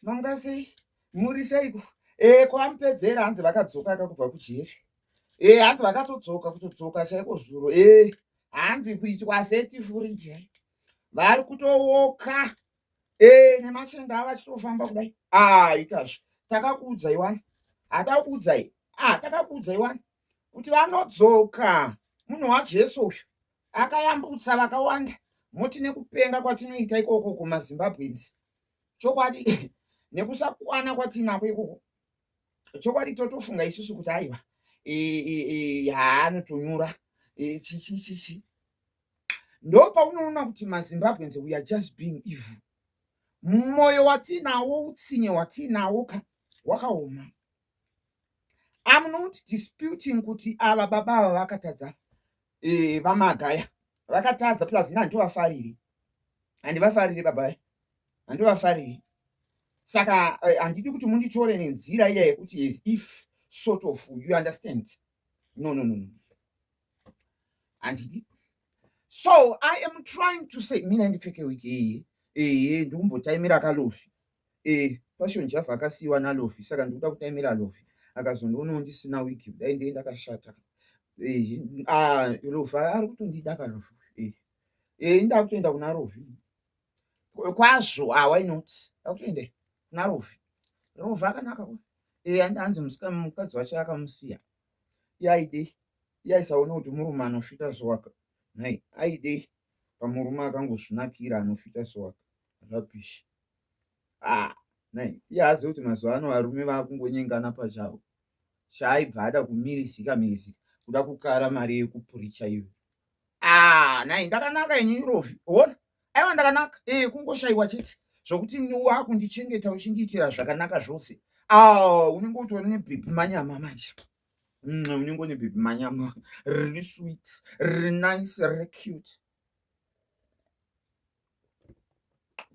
manga sei? Muri seiko? Kwamupedzera hanzi vakadzoka akakubva kujeri. Hanzi vakatodzoka kutodzoka chaiko zuro. Hanzi kuitwa seti furije. Vari kutowoka. Nemachenda ava achitofamba kudai. Ikazvo. Takakuudzai wani. Hatakuudzai. Takakuudzai wani. Kuti vanodzoka. Munhu waJesu uyu. Akayambutsa vakawanda. Moti nekupenga kwatinoita ikoko kumaZimbabwenzi. Chokwadi nekusakwana kwatinako ikoko. Chokwadi totofunga isusu kuti aiwa. Haanotonyura. Chichi. Ndo paunoona kuti maZimbabweans we are just being evil. Moyo watinawo, utsinye watinawo wakaoma. I'm not disputing kuti ava baba ava vakatadza. Vamagaya vakatadza plus handivafariri. Handivafariri baba. Handivafariri. Saka handidi kuti munditore nenzira iya yekuti as if sort of, you understand? No. Handidi. So I am trying to say, mina ndipfeke wiki iyi. Ndikumbotaimira kaLofi. Passion Java akasiyiwa naLofi. Saka ndikuda kutaimira Lofi. Akazondoona ndisina wiki. Dai ndiye ndakashata. Lofi ari kutondida kaLofi. Inda kutoenda kuna Lofi. Kwazvo, why not? Akutoende kuna Lofi. Lofi akanaka kwa. Hanzi mukadzi wacho akamusiya. Yaide. Yaisaona kuti murume anosvita sowaka. Nai, aide pamurume akangozvinakira anosvita sowaka. Zvapisha. Nai, iye haazivi kuti mazuva ano varume vakungonyengana pachavo. Chaaibva ada kumirizika kuda kukara mari yekupuricha iwe. Nai, ndakanaka ini Lofi. Ona? Aiwa ndakanaka. Kungoshayiwa chete. Zvokuti wakundichengeta uchindiitira zvakanaka zvose. Unenge utori nebhibhi manyama manje. Unenge une bhibhi manyama. Really sweet. Really nice. Really cute.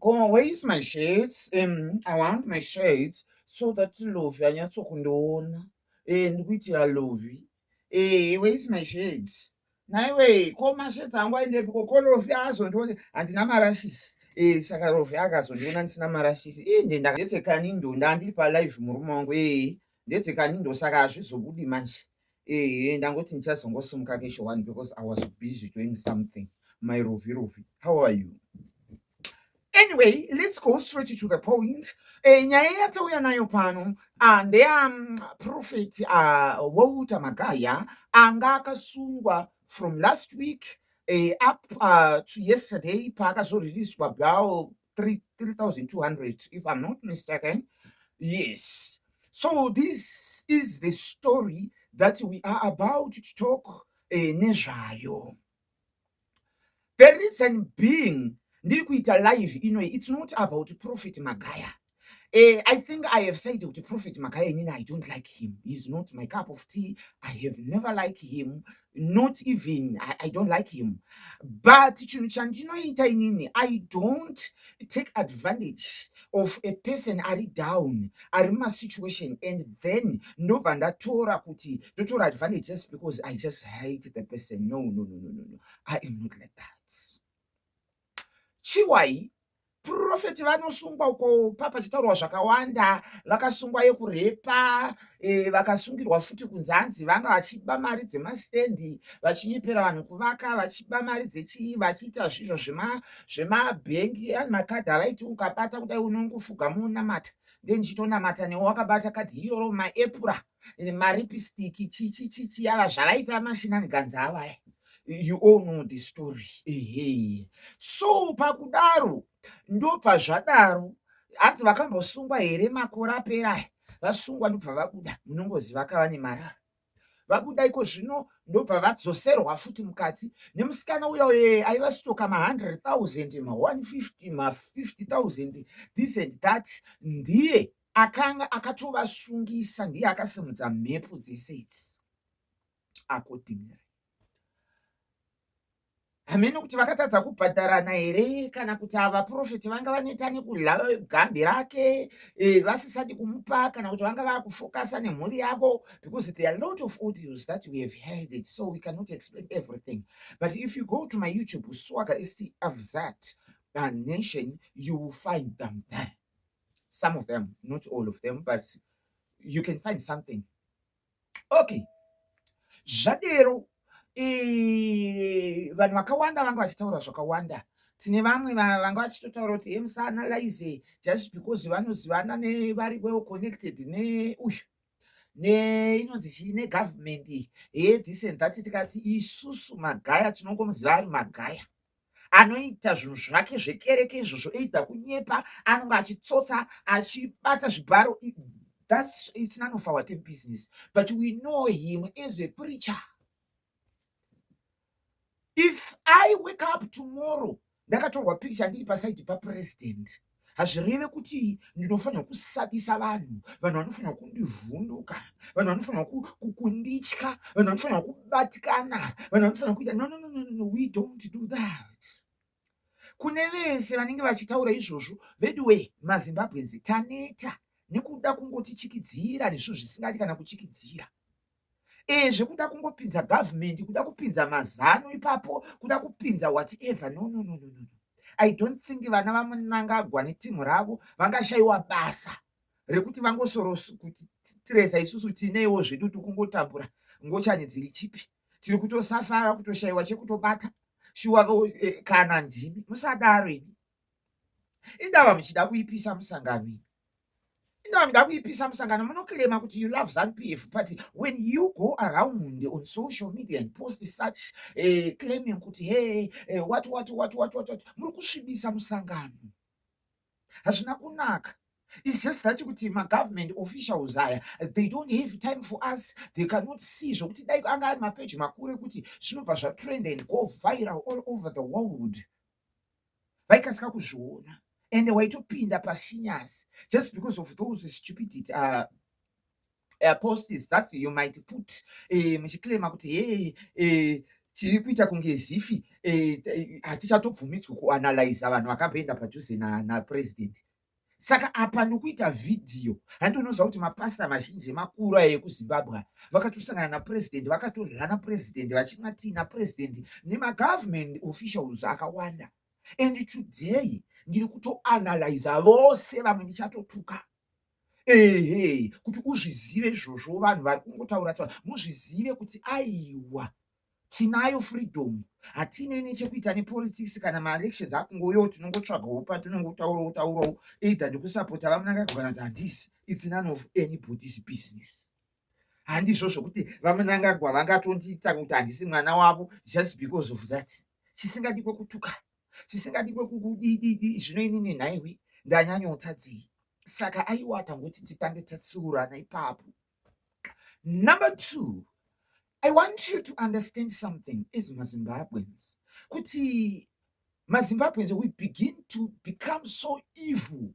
Where is my shades? I want my shades so that Lofi anyatsokundiona. Ndikuitira Lofi. Where is my shades? Naiwe, ko mashades angu aendepiko, ko Lofi azondiona handina marashisi. Saka Lofi akazondiona ndisina marashisi. Ndetsekani ndo ndandiri palive murume wangu. Ndetsekani ndo saka hazvizobudi manje. Ndangoti ndichazongosimuka kesho one because I was busy doing something. My Lofi. How are you? Anyway, let's go straight to the point. Nyaya yatauya nayo pano Prophet Walter Magaya anga akasungwa from last week up to yesterday paakazoreleaswa about 3,200 if I'm not mistaken. Yes. So this is the story that we are about to talk nezvayo. The reason being, ndiri kuita live inoi, it's not about Prophet Magaya. I think I have said to Prophet Magaya, I don't like him. He's not my cup of tea. I have never liked him. Not even, I don't like him. But I don't take advantage of a person ari down, ari ma situation, and then no vandatora kuti dotora advantage just because I just hate the person. No. I am not like that. Chiwai, Prophet vanosungwa uko papachitaurwa zvakawanda, vakasungwa yekurepa, vakasungirwa futi kunzanzi, vanga vachiba mari dzemastendi, vachinyepera vanhu kuvaka, vachiba mari dzechii, vachiita zvinhu zvemabhengi, ani makadhi avaiti ukabata kudai unongofuga munamata. Then chitonamata newe wakabata kadhi iroro, maepura, maripistiki, chichi, ava zvavaita mashinaniganzi avaya. You all know the story. So pakudaro ndobva zvadaro, hanzi vakambosungwa here makore apera, vasungwa ndobva vabuda, munongoziva kava nemara. Vabuda iko zvino ndobva vadzoserwa futi mukati nemusikana uya aiva stoka ma100,000, ma150, ma50,000, this and that. Ndiye akanga akatovasungisa, ndiye akasimudza mhepo dzese idzi accordingly. Hameno kuti vakatadza kubhadharana here kana kuti ava Prophet vanga vaneta nekudla gambi rake vasisati kumupa, kana kuti vanga vakufokasa nemhuri yavo, because there are a lot of audios that we have heard it, so we cannot explain everything. But if you go to my YouTube, Swaga ST Avzat Nation, you will find them there. some of them, not all of them, but you can find something. Okay, zvadero vanhu vakawanda vanga vachitaura zvakawanda. Tine vamwe vanga vachitotaura kuti musaanalyze just because vanozivana nevari well connected neuyu inonzi chii negovernment this and that. Tikati isusu magaya tinongomuziva ari magaya anoita zvinhu zvake zvekereke izvozvo, eidha kunyepa, anonge achitsotsa achibata zvibharo. It's none of our business, but we know him as a preacher. If I wake up tomorrow ndakatorwa picture ndiri pasaidi papresident, hazvireve kuti ndinofanira kusabisa vanhu vanofanira kundivhunduka, vanhu vanofanira kunditya, vanhu vanofanira kubatikana, vanhu vanofanira kuita no, we don't do that. Kune vese vanenge vachitaura izvozvo, vedwe maZimbabwenzi taneta nekuda kungotichikidzira nezvinhu zvisingadi kana kuchikidzira. Zvekuda kungopinza government, kuda kupinza mazano ipapo, kuda kupinza whatever. No. I don't think vana vaMnangagwa netimu ravo vangashayiwa basa rekuti vangosorokutiresa isusu tinewo zvedu tikungotambura ngochani dziri chipi, tiri kutosafara kutoshayiwa chekutobata shuwa kana ndimi. Musadaro ini, indava muchida kuipisa musangano iyi. Munoclaim kuti you love ZANU-PF, but when you go around on social media and post such claiming kuti hey, what muri kusvibisa musangano, hazvina kunaka. It's just that kuti government officials aya, they don't have time for us. They cannot see zvokuti dai anga ari mapeji makuru ekuti zvinobva zvatrend and go viral all over the world, vaikasika kuzviona and waitopinda pasinyasi just because of those stupidity posts that you might put muchiclaima kuti hey, tiri kuita kunge zifi, hatichatobvumidzwi kuanalyza vanhu vakapenda padhuze napresident. Saka apa nokuita vhidhiyo, handinoziva kuti mapasta mazhinji makuru aya ekuZimbabwe vakatosangana napresident, vakatorya napresident, vachimwati napresident nemagovernment officials akawanda. And today ndiri kutoanalyza vose vamwe ndichatotuka. Kuti uzvizive izvozvo, vanhu vari kungotaura muzvizive kuti aiwa tinayo freedom, hatina nechekuita nepolitics kana maelections akungoyo tinongotsvagawo patinongotaurawo either ndekusapota vaMnangagwa kana kuti handisi. It's none of anybody's business. Handizvo zvokuti vaMnangagwa vangatondiita kuti handisi mwana wavo just because of that. Chisingadi kwekutuka, chisingadi kwekudidi zvinoinini nhaiwi ndanyanyotadzei. Saka aiwa tangoti titange tatsiurana ipapo. Number 2, I want you to understand something as maZimbabweans. Kuti maZimbabweans, we begin to become so evil.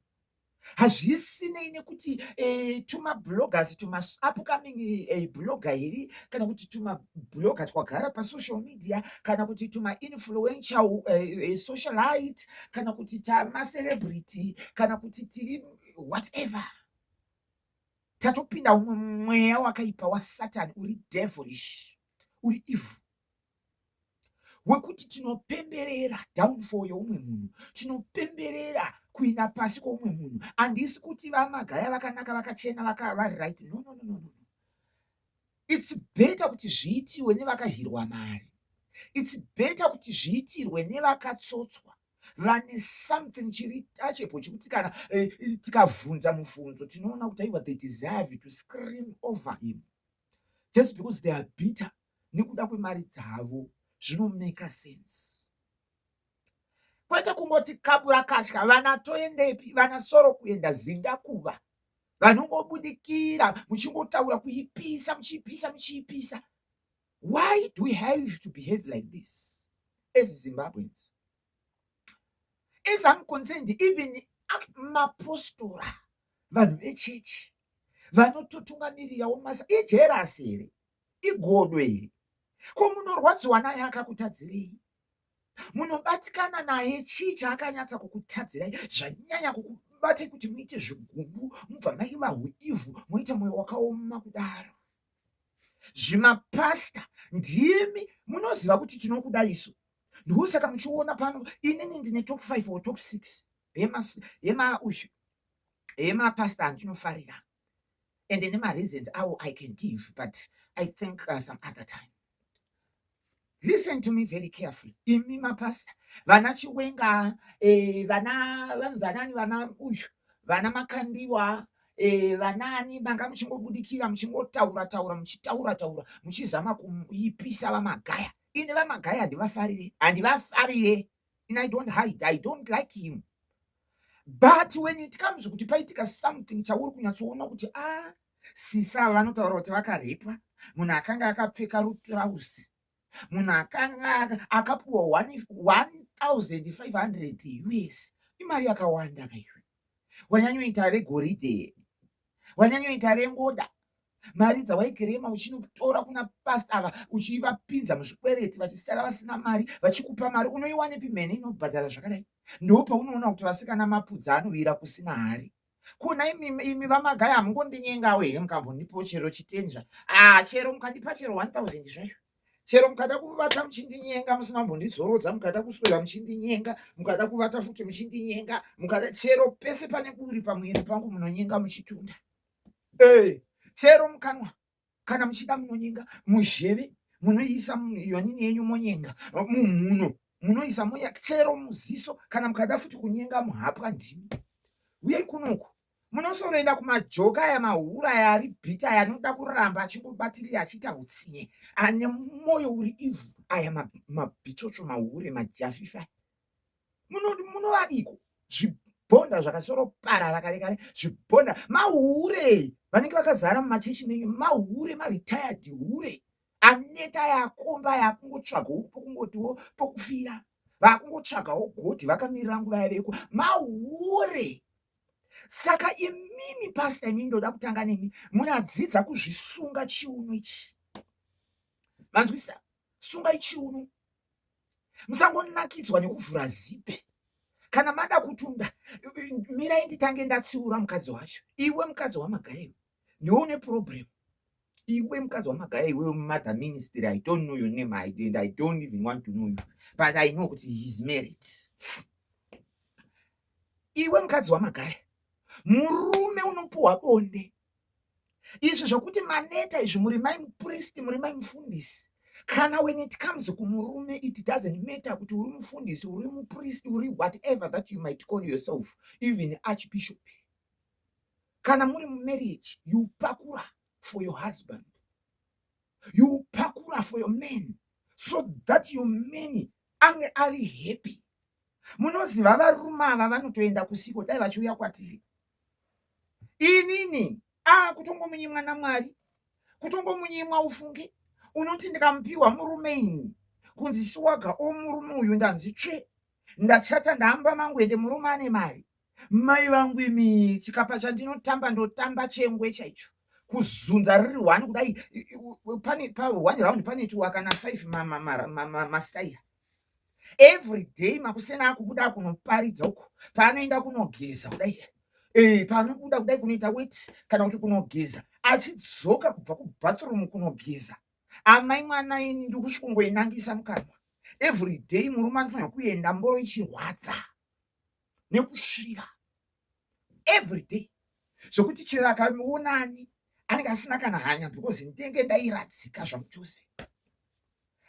Hazvisinei nekuti tuma-bloggers, tuma-upcoming blogger iri, kana kuti tuma-blogger twagara pasocial media, kana kuti tuma-influential socialite, kana kuti tama-celebrity, kana kuti tiri whatever. Tatopinda umwe mweya wakaipa waSatani, uri devilish, uri evil, wekuti tinopemberera downfall youmwe munhu, tinopemberera kuina pasi kwoumwe munhu. Handisi kuti vamagaya vakanaka vakachena vari right. No. It's better kuti zviitirwe nevakahirwa mari. It's better kuti zviitirwe nevakatsotswa vane something chiri tachepo chekuti kana tikavhunza mubvunzo tinoona kuti aiwa they deserve to scream over him just because they are bitter nekuda kwemari dzavo. Zvinomeka sense. Kwete kungoti kabura kasha, vana toendepi, vana soro kuenda zindakuva, vanongobudikira muchingotaura kuipisa muchiipisa. Why do we have to behave like this as Zimbabweans? As I'm concerned, even mapostora, vanhu vechechi vanototungamirirawo masa ijerasi here, igodwe here. Ko munorwadziwa naye akakutadzirei? Munobatikana naye chii chaakanyatsa kukutadzirai zvanyanya kukubatai kuti muite zvigumbu, mubva maiva huivhu, muita mwoyo wakaoma kudaro? Zvimapasta ndimi munoziva kuti tinokudai isu. Ndosaka muchiona pano inini ndine top 5 or top 6 Mapasta andinofarira, and nemareasons awo I can give, but I think some other time. Listen to me very carefully. Imi mapasta vana Chiwenga, vana vanzanani, vana uyu, vana Makandiwa, vanani manga muchingobudikira muchingotaura muchizama kuipisa vamagaya. Ine vamagaya handivafarire. And I don't hide. I don't like him. But when it comes kuti paitika something chauri kunyatsoona kuti sisa vanotaura kuti vakarepwa, munhu akanga akapfeka rutirauzi, munhu akanga akapuwa 1,500 US, imari yakawanda kaizvo. Wanyanyoita regoridhe, wanyanyoita rengoda, mari dzawaikirema uchinotora kuna pasta ava uchivapinza muzvikwereti, vachisara vasina mari, vachikupa mari unoiwanepi mhene inobhadhara zvakadai? Ndo paunoona kuti vasikana mapudza anovira kusina hari. Kuna imi vamagaya hamungondinyengawo here mukambondipawo chero chitenja. Chero mukandipa chero 1,000 zvaizvo. Chero mukada kuvata muchindinyenga musina kumbondidzorodza, mukada kuswera muchindinyenga, mukada kuvata futi muchindinyenga, mukada chero pese pane kuri pamwiri pangu munonyenga muchitunda. Chero mukanwa kana muchida munonyenga, muzheve munoisa yonini yenyu monyenga, mumhuno munoisa monyenga, chero muziso kana mukada futi kunyenga muhapwa ndimi. Uyai kunoku munosoroenda kumajoka aya mahura aya ari bhita aya anoda kuramba achingobatirira achiita utsinye, ane mwoyo uri ivhu, aya mabhichocho mahure majafifa. Munovadiko zvibhonda zvakasoroparara kare kare, zvibhonda mahure vanenge vakazara mumachechi menyu, mahure maretired hure aneta yakomba yakungotsvagawo pokungotiwo pokufira, vakungotsvagawo goti vakamirira nguva yaveko, mahure. Saka imimi pasta imi ndoda kutanga nemi munadzidza kuzvisunga chiuno ichi. Manzwisa, sungai chiuno. Musangonakidzwa nekuvhura zipi. Kana mada kutunda, mirai nditange ndatsiura mukadzi wacho. Iwe mukadzi wamagaya, ndiwe une problem. Iwe mukadzi wamagaya, iwe mother ministry, I don't know your name, and I don't even want to know you. But I know that he is married. Iwe mukadzi wamagaya, murume unopuhwa bonde. Izvi zvokuti maneta izvi muri mai mupristi, muri mai mufundisi. Kana when it comes kumurume, it doesn't matter kuti uri mufundisi, uri mupristi, uri whatever that you might call yourself, even archbishop. Kana muri marriage, you pakura for your husband. You pakura for your man, so that your man ange ari happy. Munoziva varume ava vanotoenda kusiko dai vachiuya kwatiri. Inini kutongomunyimwa naMwari, kutongomunyimwa ufunge unoti ndikamupiwa murume ini kunzi siwaga murume uyu ndanzi tsve, ndachata ndahamba mangwende murume ane mari. Mai vangu imi chikapa chandinotamba ndotamba chengwe chaicho, kuzunza riri 1 kudai, pa 1 round pane 2 kana 5 mastaira. Every day makusena akubuda kunoparidza uko, paanoenda kunogeza kudai, panobuda kudai kunoita weti kana kuti kunogeza, achidzoka kubva kubathroom kunogeza, amai mwana ini ndikusvikongoinangisa mukanwa. Every day murume anofanira kuenda mboro ichirwadza nekusvira every day, zvokuti chero akamuonani anenge asina kana hanya, because ndenge ndairadzika zvamutose.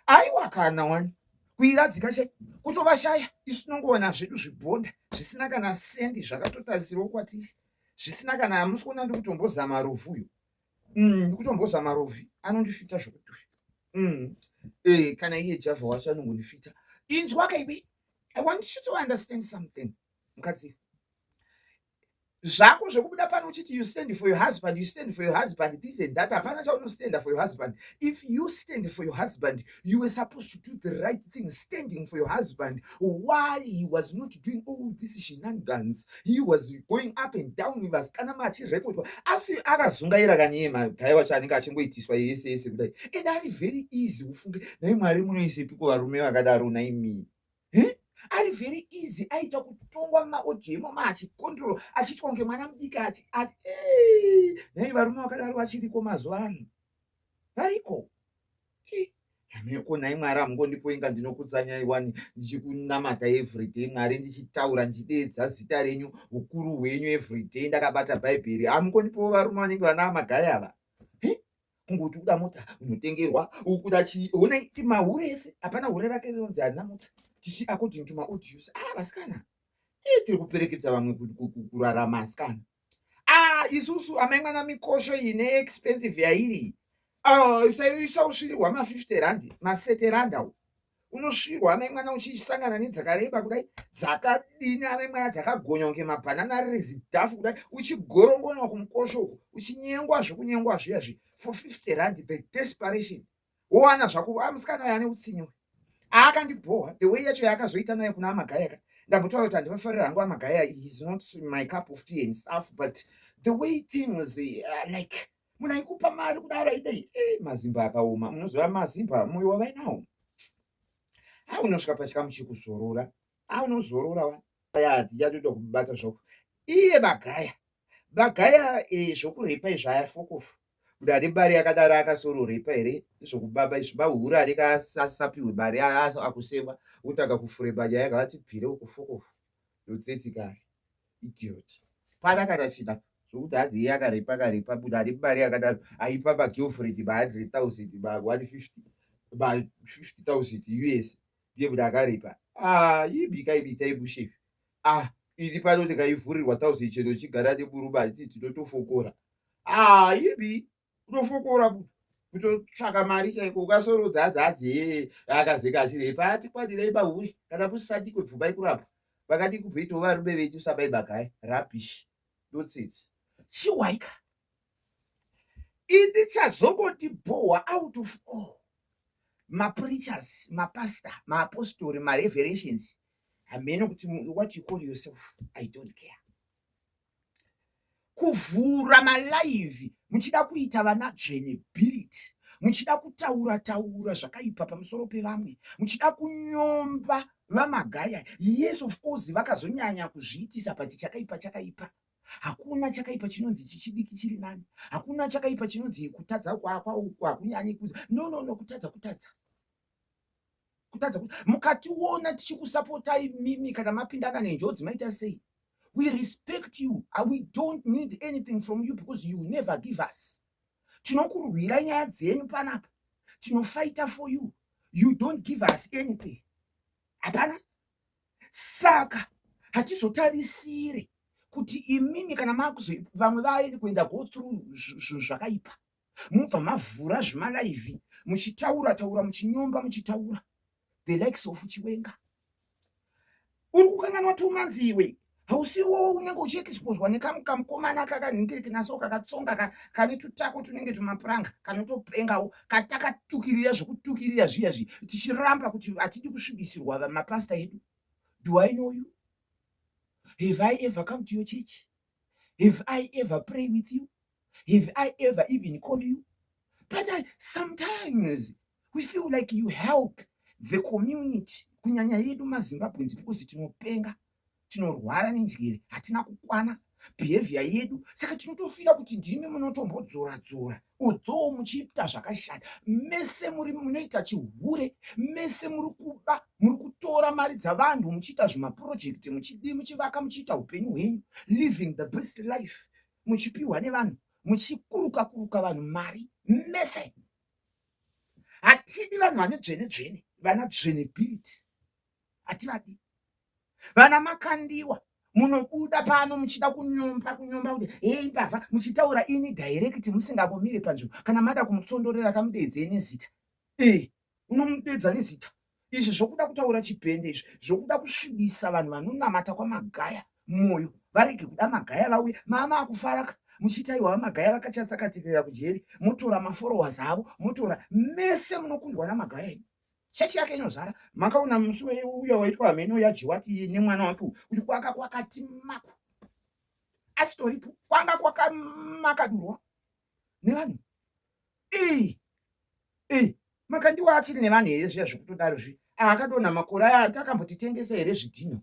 Aiwa kana wani kuiradzika chai kutovashaya, isu tinongoona zvedu zvibhonda zvisina kana sendi zvakatotarisirwa kwatiri, zvisina kana, hamusi kuona ndikutombozama rovhuyo. Ndikutombozama rovhu anondifita zvekutori. Kana iye Java wacho anongondifita. Inzwa kaiwe, I want you to understand something, mukadzi. Zvako zvekubuda pano uchiti you stand for your husband, you stand for your husband, this and that, hapana chaunostand for your husband. If you stand for your husband, you were supposed to do the right thing, standing for your husband while he was not doing all these shenanigans. He was going up and down with us. Kana machirekodwa asi akazungaira kanyema gaya wacho anenge achingoitiswa yese yese kudai. And ari very easy ufunge nai Mwari munoisepiko varume vakadaro naimi. Ari very easy, aita kutongwa maojemo machikontrol, achitwa ngemwana mudiki ati nai varume vakadaro vachiriko mazuva ano. Variko. Konai Mwari hamungondipoinga ndinokutsanyai wani ndichikunamata everyday Mwari, ndichitaura ndichidedza zita renyu, ukuru hwenyu everyday ndakabata bhaibheri. Hamungondipowo varume vanenge vana magaya ava. Kungoti uda mota unotengerwa, ukuda chii, onai mahure ese hapana hure rake rinonzi harina mota. Tichi according to maaudios. Vasikana tiri kuperekedza vamwe kurarama asikana. Isusu amai mwana mikosho ine expensive yairi. Isausvirirwa ma50 rand, ma30 rand. Unosvirwa amai mwana uchisangana nedzakareba kudai, dzakadini amai mwana, dzakagonya kunge mabhanana rezidhafu kudai, uchigorongonwa kumukosho uku, uchinyengwa zvekunyengwa zviyazvi for 50 rand. The desperation. Wowana zvako musikana uyu ane utsinye. Akandibhoha the way yacho yaakazoita nayo kuna amagaya. Ndambotaura kuti handivafarira hangu amagaya, is not my cup of tea and stuff, but the way things like munhu aikupa mari kudaro idei, mazimba akaoma. Munoziva mazimba moyo wavainawo. Unosvika pachikamu chekuzorora, unozorora yatoda kubata zvoko. Iye bagaya zvokurepa izvi ayafokofu. Kuti ane bari yakadaro akasororepa here, zvokubaba izvi bahuri arikasapiwe bari akuseva, utaka kufureba nyaya yakavati bvire ukufokofu. Yotsetsikari idiot. Padakatafida zvokuti hadzi iye akarepa kuti ane bari yakadaro aipa bagirlfriend ba100,000 ba50,000 US. Ndiye kuti akarepa. Ibitai bushevi. Iri panoti kaivhurirwa 1,000 chero chigara neburuma tinotofokora. Ibi unofokora kutotsvaka mari chaiko, ukasorodza akazeka achirepa tikwandirei bahuri kana kusati kwebvubai kurapa vakati kubveito varume vedu sabai bagaya rabish dotsitsi chiwaika. Ini chazongotibohwa out of all ma-preachers, ma-pastor, ma-apostori, ma-revelations. Hameno kuti what you call yourself, I don't care. Kuvhura malaivi muchida kuita vana genebility, muchida kutaura zvakaipa pamusoro pevamwe, muchida kunyomba vamagaya. Yes, of course vakazonyanya kuzviitisa, but chakaipa. Hakuna chakaipa chinonzi chichidiki chiri nani. Hakuna chakaipa chinonzi kutadza kwako hakunyanyi. No, kutadza. Mukationa tichikusapotai mimi kana mapindana nenjodzi maita sei. We respect you and we don't need anything from you because you never give us. Tinokurwira nyaya dzenyu panapa. Tinofighter for you. You don't give us anything. Hapana. Saka hatizotarisire kuti imimi kana vamwe vaende kuenda go through zvakaipa. Mubva mavhura zvimalaivi muchitaura muchinyomba muchitaura the likes of Chiwenga. Uri kukanganwa tumanziwe. Hausiwo unenge uchiexposwa nekamukomana kakanhingiriki naso kakatsonga kane tutako tunenge tumapuranga kanotopengawo katakatukirira zvokutukirira zviyazvi tichiramba kuti hatidi kusvibisirwa mapasta edu. Do I know you? Have I ever come to your church? Have I ever prayed with you? Have I ever even called you? But sometimes we feel like you help the community. Kunyanya yedu maZimbabweans because tinopenga, tinorwara nenjere, hatina kukwana behavior yedu. Saka tinotofira kuti ndimi munotombodzora although muchiita zvakashata. Mese muri munoita chihure, mese muri kuba, muri kutora mari dzavanhu muchiita zvimaproject, muchivaka muchiita upenyu hwenyu, living the best life, muchipiwa nevanhu, muchikuruka vanhu mari mese. Hatidi vanhu vane dzvene, vana dzvenebility. Hativadi. Vana makandiwa. Munobuda pano muchida kunyomba kuti mbavha muchitaura ini direct musingambomire panzvimbo. Kana mada kumutsondorera kamudedzei nezita. Unomudedza nezita. Izvi zvokuda kutaura chipende izvi, zvokuda kusvibisa vanhu vanonamata kwamagaya moyo. Varege kuda magaya vauye, mama akufaraka. Muchitaiwa vamagaya vakachatsakatirira kujeri, motora mafollowers avo, motora mese munokundwa namagaya edu. Chechi yake inozara. Makaona musi uya waitwa hameno yaJiwati nemwana wake kuti kwaka kwakati maku. Asitoripo kwanga kwakamakadurwa nevanhu. Makandiwa achiri nevanhu here zviya zvokutodaro zvi. Akadonha makore aya atakambotitengesa here zvidhina.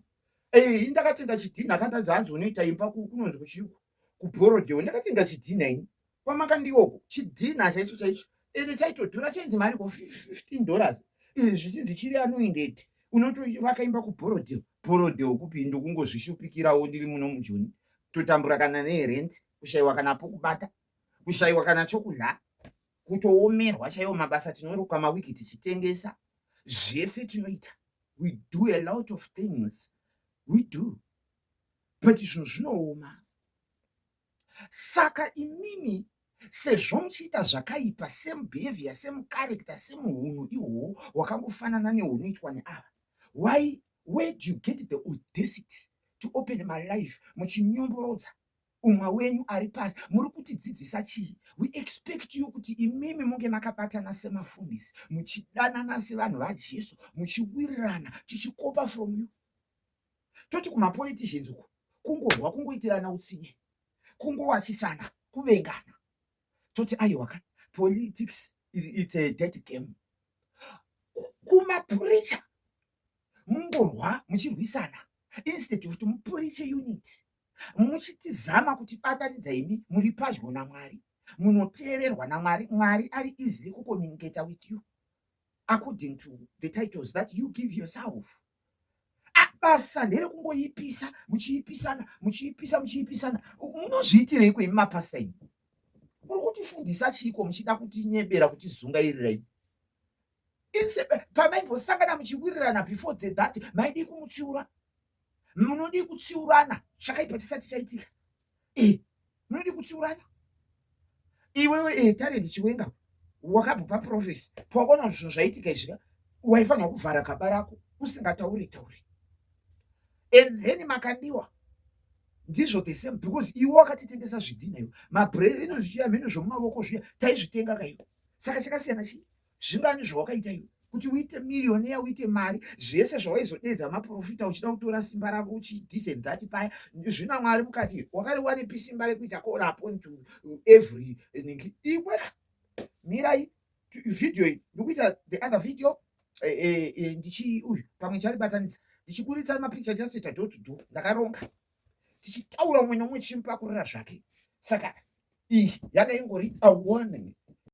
Ndakatenga chidhina akatadza hanzi unoita imba kunonzi kuchiyuku. Kuborodeo ndakatenga chidhina ini. Kwamakandiwoko chidhina chaicho ende chaitodhura chenzi mari $15 izvi ndichiri anoindeti unotovakaimba kuborodheo kupi ndokungozvishupikirawo ndiri muno mujoni totambura kana nerent kushayiwa kana pokubata kushayiwa kana chokudya kutoomerwa chaiwo mabasa tinoruka mawiki tichitengesa zvese tinoita we do a lot of things we do but zvinhu zvinooma saka imimi sezvo muchiita zvakaipa same behavior same character same hunhu ihwohwo hwakangofanana nehunoitwa neava where do you get the audacity to open my life muchinyomborodza umwe wenyu ari pasi muri kutidzidzisa chii we expect you kuti imimi munge makabatana semafundisi muchidanana sevanhu vajesu muchiwirirana tichikopa from you toti kumapoliticians uku kungorwa kungoitirana utsinye kungowachisana kuvengana toti aiwaka politics it's a dead game kumapuricha mungorwa muchirwisana instead of kuti mupuriche unity muchitizama kuti batanidza imi muri padyo namwari munoteererwa namwari mwari ari easily kucommunicate with you according to the titles that you give yourself basa nderekungoipisa muchiipisana munozviitirei kwemi mapasta imi muri kutifundisa chiko muchida kutinyebera kutizungairirai pamaimbosangana muchiwirirana before that maidi kumutsiura munodi kutsiurana chakaipa chisati chaitika munodi kutsiurana iwewe tarendi chiwenga wakabva paprofesi pawakaona zvinhu zvaitika izvika waifanira kuvhara gaba rako usingatauri and then makandiwa ndizvo the same because iwe wakatitengesa zvidhina iwo mabreno zvichiya mhino zvomumavoko zviya taizvitenga kaiwo saka chakasiyana chii zvingani zvawakaita iwe kuti uite miliyoniya uite mari zvese zvawaizodedza maprofita uchida kutora simba rako uchidecent that paya zvina mwari mukati wakariwanepi simba rekuita call upon to every ningi iwe mirai video iyi ndikuita the other video uyu pamwe charibatanidza ndichiburitsa mapicha chasita do to do ndakaronga tichitaura umwe nomwe chimupakurira zvake saka iyi yakaingori a warning